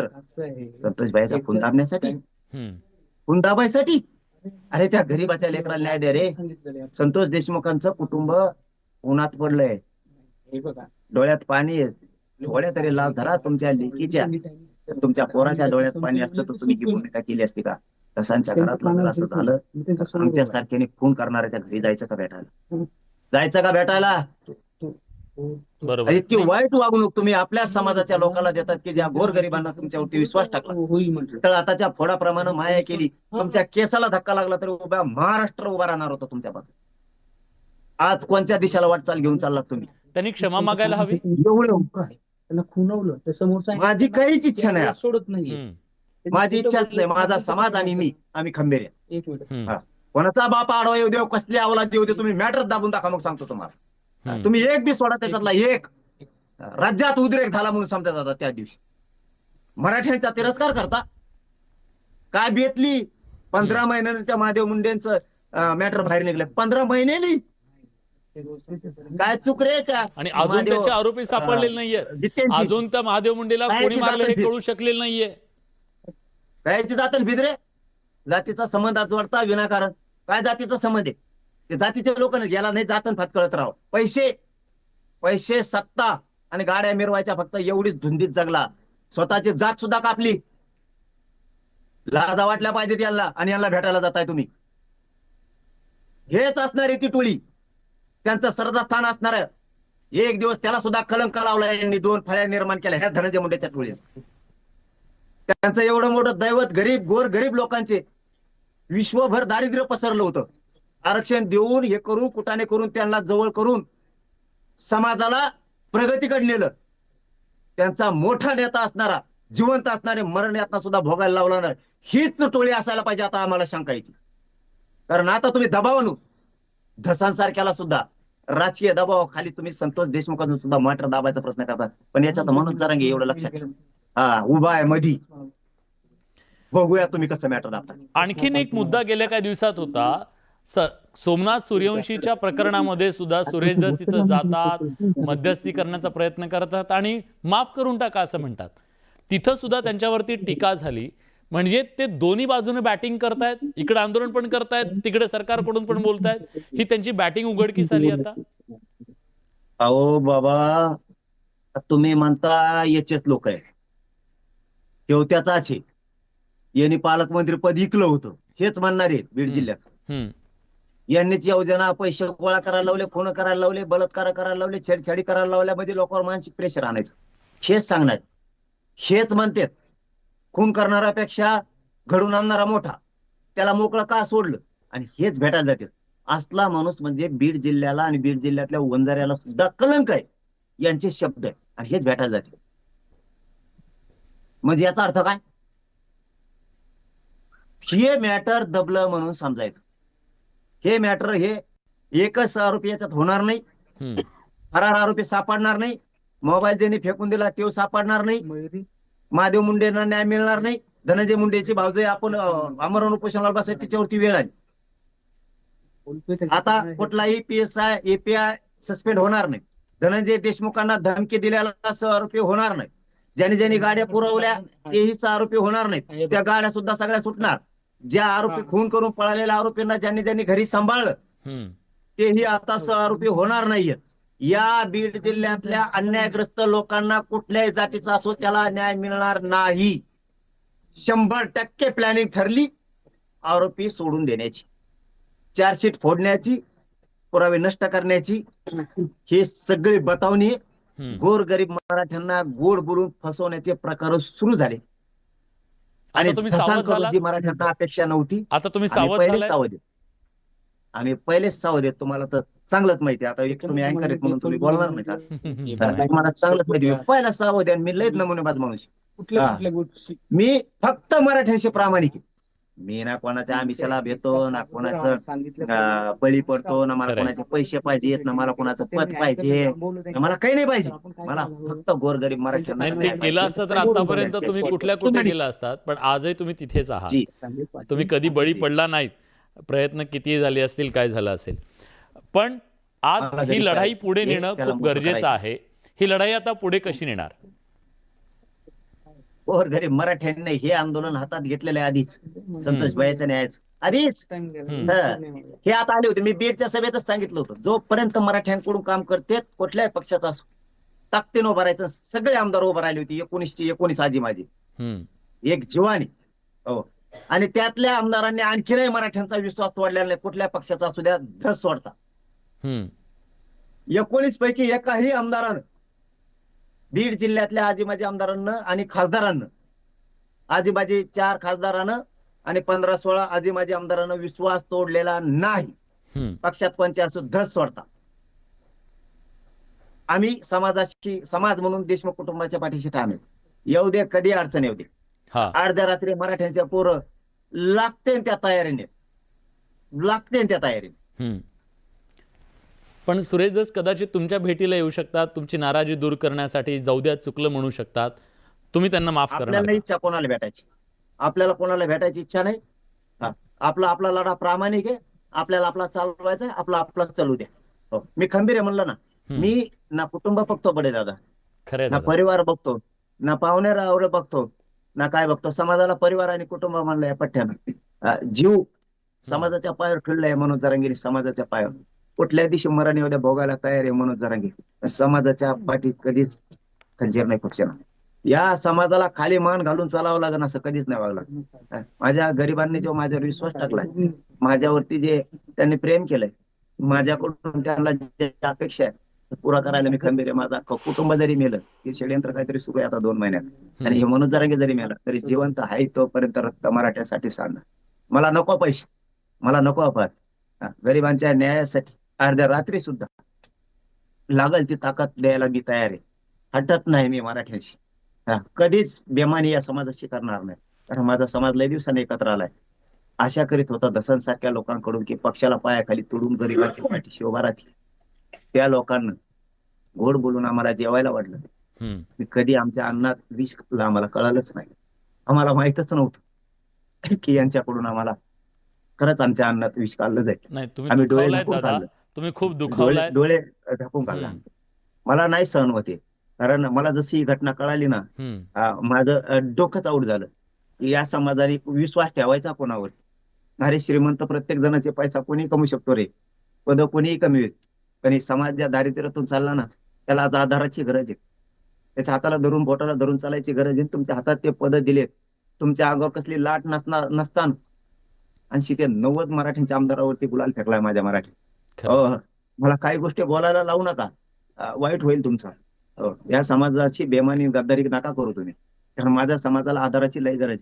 महाराष्ट्र संतोष भाईचा खून दाबण्यासाठी, खून दाबायसाठी. अरे त्या गरीबाच्या लेकराला न्याय दे रे. संतोष देशमुखांचं कुटुंब उन्हात पडलंय, डोळ्यात पाणी आहे. थोड्या तरी लाभ धरा तुमच्या लेकीच्या. तुमच्या पोराच्या डोळ्यात पाणी असतं तर तुम्ही ही भूमिका केली असती का? तसांच्या घरातलं जर असं झालं तर आमच्या सारख्याने खून करणाऱ्याच्या घरी जायचं का भेटायला? जायचं का भेटायला? इतकी वाईट वागणूक तुम्ही आपल्या समाजाच्या लोकांना देतात की ज्या गोरगरिबांना तुमच्यावरती विश्वास टाकला. तर आताच्या फोडाप्रमाणे माया केली. तुमच्या केसाला धक्का लागला तरी उभ्या महाराष्ट्र उभा राहणार होता तुमच्या बाजूला. आज कोणत्या दिशेला वाटचाल घेऊन चाललात तुम्ही? त्यांनी क्षमा मागायला हवी. त्यांना खुनवलं ते समोरचा. माझी काहीच इच्छा नाही, सोडत नाही. माझी इच्छाच नाही. माझा समाज आणि आम्ही खंबीर आहे. एक मिनिट, कोणाचा बाप आडवा येऊ देऊ, कसली अवलाद येऊ दे, तुम्ही मॅटर दाबून दाखवा. मग सांगतो तुम्हाला. तुम्ही एक बी सोडा त्याच्यातला एक. राज्यात उद्रेक झाला म्हणून समजत होता त्या दिवशी. मराठ्यांचा तिरस्कार करता काय बेतली? 15 महिन्याने त्या महादेव मुंडेंचं मॅटर बाहेर निघलं. 15 महिन्यानी काय चूक रे त्या? आणि अजून त्याचे आरोपी सापडलेले नाहीये. अजून त्या महादेव मुंडेला कोणी मारलं हे कळू शकलेलं नाहीये. कायची जातं भिद्रे? जातीचा संबंध जोडता विनाकारण. काय जातीचा संबंध आहे? ते जातीचे लोक गेला नाही जातन फतकळत राव. पैसे पैसे, सत्ता आणि गाड्या मिरवायच्या, फक्त एवढीच धुंदीत जगला. स्वतःची जात सुद्धा कापली. लाजा वाटल्या पाहिजेत यांना. आणि यांना भेटायला जाताय तुम्ही. हेच असणार ती टोळी, त्यांचं श्रद्धास्थान असणार. एक दिवस त्याला सुद्धा कलंक लावला यांनी. 2 फळ्या निर्माण केल्या ह्या धनंजय मुंडेच्या टोळीने. त्यांचं एवढं मोठं दैवत गरीब गोर गरीब लोकांचे विश्वभर दारिद्र्य पसरलं होतं. आरक्षण देऊन हे करून कुटाने करून त्यांना जवळ करून समाजाला प्रगतीकडे नेलं. त्यांचा मोठा नेता असणारा, जिवंत असणारे मरण यातना सुद्धा भोगायला लावला नाही. हीच टोळी असायला पाहिजे. आता आम्हाला शंका येते. कारण आता तुम्ही दबावानू धसांसारख्याला सुद्धा राजकीय दबावाखाली तुम्ही संतोष देशमुखांचा सुद्धा मॅटर दाबायचा प्रश्न करतात. पण याच्यात मनोज जरांगे एवढं लक्षात ठेवा, उभा आहे मधी. बघूया तुम्ही कसं मॅटर दाबता. आणखीन एक मुद्दा गेल्या काही दिवसात होता. सोमनाथ सूर्यवंशीच्या प्रकरणामध्ये सुद्धा सुरेश दत्त तिथं जातात, मध्यस्थी करण्याचा प्रयत्न करतात आणि माफ करून टाका असं म्हणतात. तिथं सुद्धा त्यांच्यावरती टीका झाली. म्हणजे ते दोन्ही बाजूने बॅटिंग करतायत. इकडे आंदोलन पण करतायत, तिकडे सरकारकडून पण बोलतायत. ही त्यांची बॅटिंग उघडकीस आली आता. अहो बाबा, तुम्ही म्हणता याचेच लोक आहे, तेवत्याचाच आहे. यांनी पालकमंत्री पद इकलं होतं हेच म्हणणार आहेत बीड जिल्ह्याचं. यांनीच योजना पैसे गोळा करायला लावले, खून करायला लावले, बलात्कार करायला लावले, छेडछाडी करायला लावल्यामध्ये लोकांवर मानसिक प्रेशर आणायचं. हेच सांगणार, हेच म्हणतात. खून करणाऱ्यापेक्षा घडून आणणारा मोठा, त्याला मोकळं का सोडलं? आणि हेच भेटायला जातात. असला माणूस म्हणजे बीड जिल्ह्याला आणि बीड जिल्ह्यातल्या वंजाऱ्याला सुद्धा कलंक आहे. यांचे शब्द आहे आणि हेच भेटायला जाते. म्हणजे याचा अर्थ काय? हे मॅटर दबलं म्हणून समजायचं. हे मॅटर हे एकच आरोपी याच्यात होणार नाही. फरार आरोपी सापडणार नाही. मोबाईल ज्यांनी फेकून दिला तो सापडणार नाही. महादेव मुंडेंना न्याय मिळणार नाही. धनंजय मुंडेची भावजय आपण आमरण उपोषणाला बसायची त्याच्यावरती वेळ आली. आता कुठलाही PSI API सस्पेंड होणार नाही. धनंजय देशमुखांना धमकी दिलेला आरोपी होणार नाही. ज्यांनी ज्यांनी गाड्या पुरवल्या तेही आरोपी होणार नाहीत. त्या गाड्या सुद्धा सगळ्या सुटणार. ज्या आरोपी खून करून पळालेल्या आरोपींना ज्यांनी ज्यांनी घरी सांभाळलं तेही आता आरोपी होणार नाहीयेत. या बीड जिल्ह्यातल्या अन्यायग्रस्त लोकांना कुठल्याही जातीचा असो त्याला न्याय मिळणार नाही. 100% प्लॅनिंग ठरली आरोपी सोडून देण्याची, चार्जशीट फोडण्याची, पुरावे नष्ट करण्याची. हे सगळे बतावणी गोरगरीब मराठ्यांना गोड बोलून फसवण्याचे प्रकार सुरू झाले. आणि मराठ्यांना अपेक्षा नव्हती. आता तुम्ही सावध. आम्ही पहिलेच सावध आहेत. तुम्हाला तर चांगलंच माहिती आहे. आता एक तुम्ही अँकर आहेत म्हणून तुम्ही बोलणार नाही का? मला चांगलंच माहिती. पहिला सावध आहे. मी लयच नमुनेबाज माणूस. मी फक्त मराठ्यांशी प्रामाणिक आहे. मी ना कोणाच्या आमिषाला भेटतो, ना कोणाचं बळी पडतो, ना मला कोणाचे पैसे पाहिजेत, ना मला कोणाचं पद पाहिजे, मला काही नाही पाहिजे. मला फक्त गोरगरीब मराठ्यांना केलं असतं तर आतापर्यंत तुम्ही कुठल्या कुठे गेला असतात. पण आजही तुम्ही तिथेच आहात. तुम्ही कधी बळी पडला नाहीत. प्रयत्न किती झाले असतील, काय झालं असेल. पण आज ही लढाई पुढे नेणं खूप गरजेचं आहे. ही लढाई आता पुढे कशी नेणार? गोरगरीब मराठ्यांनी हे आंदोलन हातात घेतलेलं आहे आधीच, संतोष भाईच्या न्यायाचं आधीच. हे आता आले होते, मी बीडच्या सभेतच सांगितलं होतं, जोपर्यंत मराठ्यांकडून काम करते कुठल्याही पक्षाचा असो, ताकदीनं उभं राहायचं. सगळे आमदार उभं राहिले होते, 19 आजी माझी एक जीवानी. हो, आणि त्यातल्या आमदारांनी आणखीनही मराठ्यांचा विश्वास तोडलेला नाही, कुठल्या पक्षाचा असू द्या, धस सोडता. 19 पैकी एकाही आमदारानं, बीड जिल्ह्यातल्या आजीबाजी आमदारांना आणि खासदारांना, आजीबाजी 4 खासदारांना आणि 15-16 आजीबाजी आमदारांना विश्वास तोडलेला नाही. पक्षात कोणत्या असो धस सोडता. आम्ही समाज म्हणून देशमुख कुटुंबाच्या पाठीशी ठाम आहेत. येऊ दे कधी अडचण येऊ दे, अर्ध्या रात्री मराठ्यांच्या पोरं लागते त्या तयारीने. पण सुरेश धस कदाचित तुमच्या भेटीला येऊ शकतात, तुमची नाराजी दूर करण्यासाठी, जाऊ द्या चुकलं म्हणू शकतात, तुम्ही त्यांना माफ करणार आपल्याला इच्छा कोणाला भेटायची, आपल्याला कोणाला भेटायची इच्छा नाही. आपला लढा प्रामाणिक आहे, आपल्याला आपला चालवायचा आहे, आपला चालू द्या. हो, मी खंबीर आहे म्हणलं ना. मी ना कुटुंब बघतो बडे दादा, खरं ना परिवार बघतो, ना पाहुणे रावरे बघतो, ना काय बघतो. समाजाला परिवार आणि कुटुंब मानलंय पठ्ठ्यानं. जीव समाजाच्या पायावर ठेवलाय मनोज जरांगे, समाजाच्या पायावर. कुठल्या दिवशी मरण येऊ द्या भोगायला तयार आहे मनोज जरांगे. समाजाच्या पाठीत कधीच खंजीर नाही खुपशेना. या समाजाला खाली मान घालून चालावं लागेल असं कधीच नाही वागलं. माझ्या गरिबांनी जो माझ्यावर विश्वास टाकलाय, माझ्यावरती जे त्यांनी प्रेम केलंय, माझ्याकडून त्यांना जे अपेक्षा आहे पुरा करायला मी खंबीर आहे. माझा कुटुंब जरी मेलं, हे षडयंत्र काहीतरी सुरू आहे आता 2 महिन्यात, आणि हे मनोज जरांगे जरी मेला तरी जिवंत आहे तोपर्यंत रक्त मराठ्यासाठी सांगणार. मला नको पैसे, मला नको अपहार. गरिबांच्या न्यायासाठी अर्ध्या रात्री सुद्धा लागल ती ताकद द्यायला मी तयार आहे. हटत नाही मी मराठ्यांशी, कधीच बेमानी या समाजाशी करणार नाही. कारण माझा समाज लय दिवसांनी एकत्र आलाय. आशा करीत होता दसनसारख्या लोकांकडून की पक्षाला पायाखाली तुडून गरिबांच्या पाठीशी उभा राहतील. त्या लोकांना गोड बोलून आम्हाला जेवायला वाढलं. कधी आमच्या अन्नात विष आम्हाला कळालंच नाही. आम्हाला माहितच नव्हतं की यांच्याकडून आम्हाला खरंच आमच्या अन्नात विष काढलं जाईल. आम्ही तुम्ही खूप दुखावलाय, डोळे झाकून काढला. मला नाही सहन होते, कारण मला जशी ही घटना कळाली ना, माझं डोकंच आऊट झालं. या समाजाने विश्वास ठेवायचा कोणावर? अरे श्रीमंत प्रत्येक जणाचे पैसा कोणी कमवू शकतो रे, पद कोणीही कमवेल, पण समाज ज्या दारिद्र्यातून चालला ना, त्याला आज आधाराची गरज आहे. त्याच्या हाताला धरून बोटाला धरून चालायची गरज आहे. तुमच्या हातात ते पद दिलेत, तुमच्या अंगावर कसली लाट नसताना 80 ते 90 मराठ्यांच्या आमदारावरती गुलाल फेकलाय माझ्या मराठी. मला काही गोष्टी बोलायला लावू नका, वाईट होईल तुमचं. या समाजाची बेमानी गद्दारी नका करू तुम्ही, कारण माझ्या समाजाला आधाराची लय गरज आहे.